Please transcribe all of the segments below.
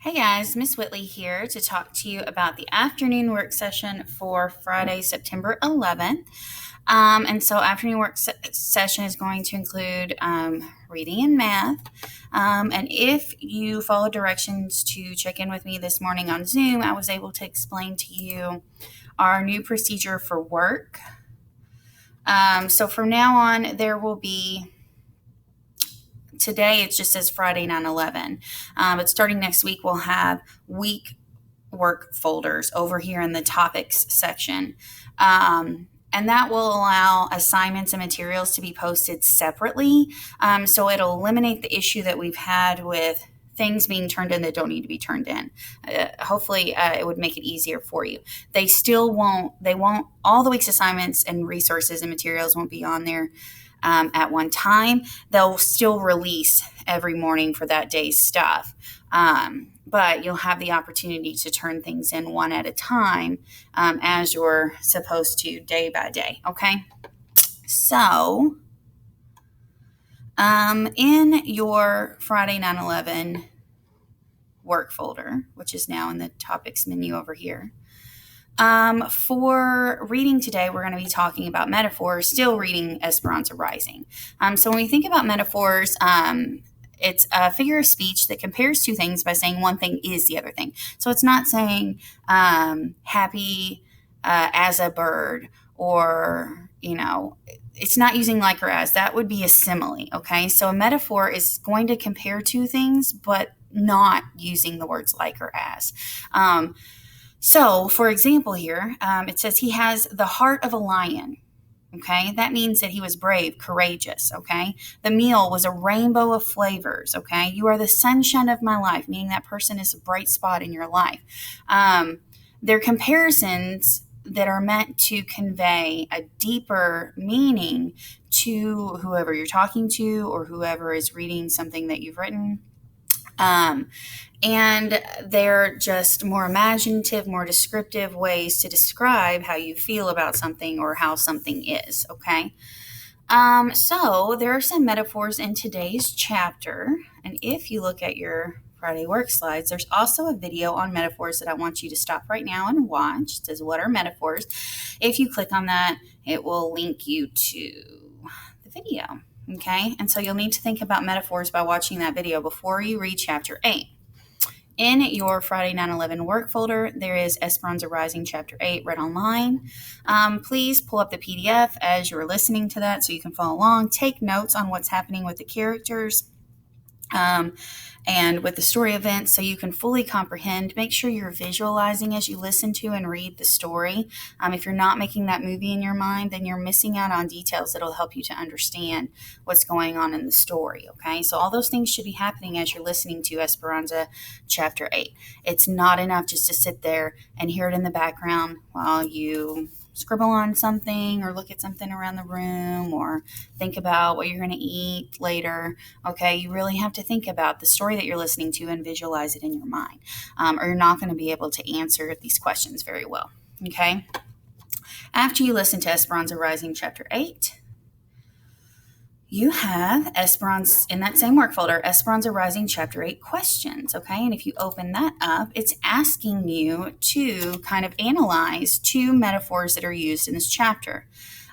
Hey guys, Miss Whitley here to talk to you about the afternoon work session for Friday, September 11th. And so, afternoon work session is going to include reading and math. And if you follow directions to check in with me this morning on Zoom, I was able to explain to you our new procedure for work. So, from now on, there will be today it just says Friday 9/11, but starting next week we'll have week work folders over here in the topics section. And that will allow assignments and materials to be posted separately. So it'll eliminate the issue that we've had with things being turned in that don't need to be turned in. Hopefully, it would make it easier for you. They won't, all the week's assignments and resources and materials won't be on there at one time. They'll still release every morning for that day's stuff. But you'll have the opportunity to turn things in one at a time as you're supposed to, day by day. Okay. So, in your Friday 9/11 work folder, which is now in the topics menu over here, for reading today, we're going to be talking about metaphors, still reading Esperanza Rising. So when we think about metaphors, it's a figure of speech that compares two things by saying one thing is the other thing. So it's not saying happy as a bird, or, it's not using like or as. That would be a simile, okay? So a metaphor is going to compare two things, but not using the words like or as. So, for example, here, it says he has the heart of a lion. Okay, that means that he was brave, courageous. Okay, the meal was a rainbow of flavors. Okay, you are the sunshine of my life, meaning that person is a bright spot in your life. They're comparisons that are meant to convey a deeper meaning to whoever you're talking to or whoever is reading something that you've written. And they're just more imaginative, more descriptive ways to describe how you feel about something or how something is, okay? So there are some metaphors in today's chapter, and if you look at your Friday work slides, there's also a video on metaphors that I want you to stop right now and watch. It says, "What are metaphors?" If you click on that, it will link you to the video, okay? And so you'll need to think about metaphors by watching that video before you read chapter 8. In your Friday 9/11 work folder, there is Esperanza Rising Chapter 8 read online. Please pull up the PDF as you're listening to that so you can follow along. Take notes on what's happening with the characters and with the story events so you can fully comprehend. Make sure you're visualizing as you listen to and read the story. If you're not making that movie in your mind, then you're missing out on details that'll help you to understand what's going on in the story, okay? So all those things should be happening as you're listening to Esperanza Chapter 8. It's not enough just to sit there and hear it in the background while you scribble on something or look at something around the room or think about what you're going to eat later. Okay, you really have to think about the story that you're listening to and visualize it in your mind, or you're not going to be able to answer these questions very well. Okay, after you listen to Esperanza Rising Chapter 8, you have Esperanza, in that same work folder, Esperanza Rising Chapter 8 questions, okay? And if you open that up, it's asking you to kind of analyze two metaphors that are used in this chapter.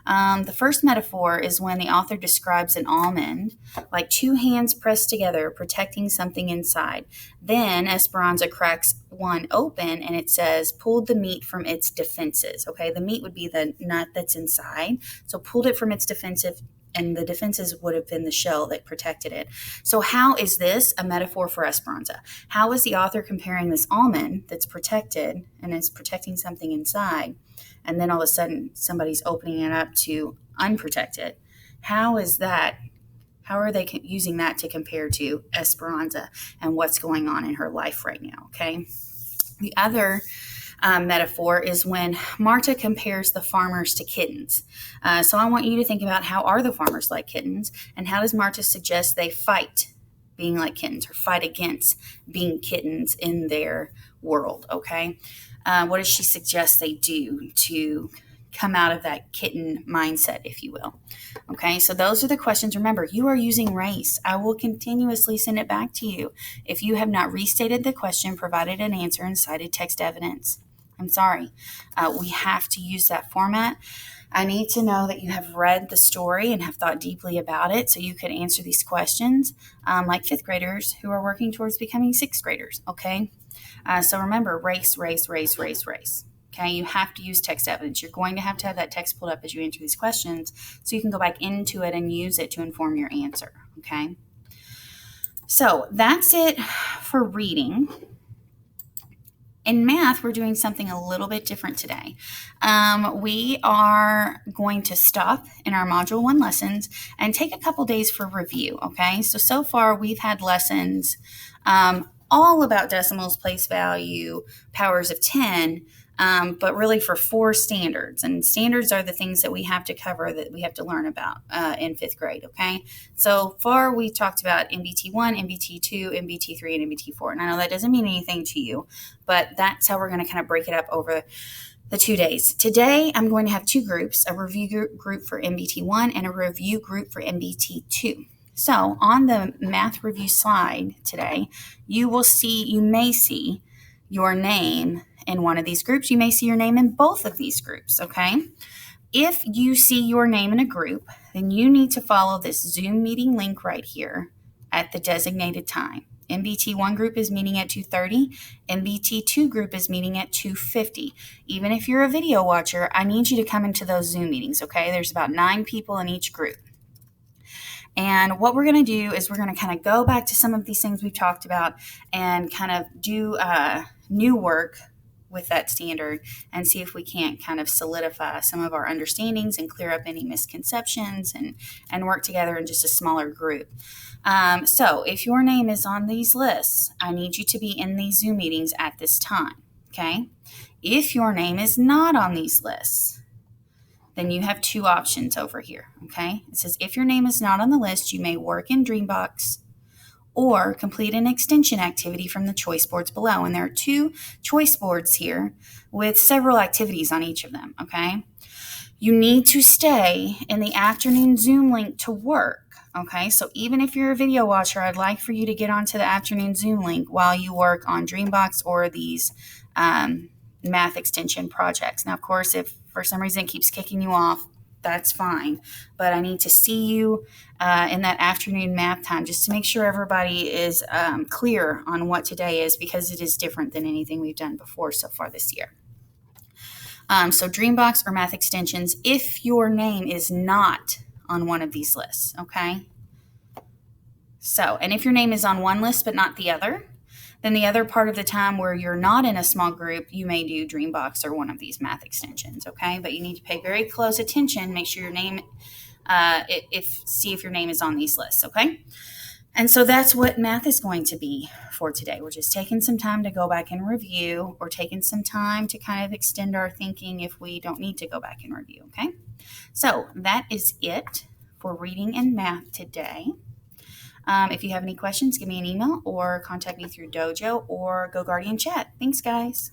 The first metaphor is when the author describes an almond like two hands pressed together, protecting something inside. Then Esperanza cracks one open and it says, pulled the meat from its defenses, okay? The meat would be the nut that's inside. So pulled it from its defensive, and the defenses would have been the shell that protected it. So how is this a metaphor for Esperanza? How is the author comparing this almond that's protected and is protecting something inside, and then all of a sudden somebody's opening it up to unprotect it? How is that? How are they using that to compare to Esperanza and what's going on in her life right now, okay? The other metaphor is when Marta compares the farmers to kittens. So I want you to think about, how are the farmers like kittens, and how does Marta suggest they fight being like kittens or fight against being kittens in their world, okay? What does she suggest they do to come out of that kitten mindset, if you will. Okay, so those are the questions. Remember, you are using RACE. I will continuously send it back to you if you have not restated the question, provided an answer, and cited text evidence. I'm sorry. We have to use that format. I need to know that you have read the story and have thought deeply about it so you could answer these questions like fifth graders who are working towards becoming sixth graders, okay? So remember, race, race, race, race, race. Okay, you have to use text evidence. You're going to have that text pulled up as you answer these questions so you can go back into it and use it to inform your answer, okay? So that's it for reading. In math, we're doing something a little bit different today. We are going to stop in our Module 1 lessons and take a couple days for review, okay? So far, we've had lessons all about decimals, place value, powers of 10, but really for 4 standards. And standards are the things that we have to cover, that we have to learn about in 5th grade, okay? So far, we talked about MBT 1, MBT 2, MBT 3, and MBT 4. And I know that doesn't mean anything to you, but that's how we're going to kind of break it up over the 2 days. Today, I'm going to have 2 groups, a review group for MBT 1 and a review group for MBT 2. So on the math review slide today, you may see your name in one of these groups. You may see your name in both of these groups, okay? If you see your name in a group, then you need to follow this Zoom meeting link right here at the designated time. MBT 1 group is meeting at 2:30. MBT 2 group is meeting at 2:50. Even if you're a video watcher, I need you to come into those Zoom meetings, okay? There's about 9 people in each group. And what we're going to do is we're going to kind of go back to some of these things we've talked about and kind of do new work with that standard and see if we can't kind of solidify some of our understandings and clear up any misconceptions and work together in just a smaller group. So if your name is on these lists, I need you to be in these Zoom meetings at this time, okay? If your name is not on these lists, then you have 2 options over here, okay? It says if your name is not on the list, you may work in Dreambox or complete an extension activity from the choice boards below. And there are 2 choice boards here with several activities on each of them, okay? You need to stay in the afternoon Zoom link to work, okay? So even if you're a video watcher, I'd like for you to get onto the afternoon Zoom link while you work on Dreambox or these math extension projects. Now, of course, if for some reason it keeps kicking you off, that's fine. But I need to see you in that afternoon math time just to make sure everybody is clear on what today is, because it is different than anything we've done before so far this year. So Dreambox or math extensions, if your name is not on one of these lists, okay? So, and if your name is on one list but not the other, then the other part of the time where you're not in a small group, you may do Dreambox or one of these math extensions, okay? But you need to pay very close attention, make sure your name, see if your name is on these lists, okay? And so that's what math is going to be for today. We're just taking some time to go back and review, or taking some time to kind of extend our thinking if we don't need to go back and review, okay? So that is it for reading and math today. If you have any questions, give me an email or contact me through Dojo or GoGuardian Chat. Thanks, guys.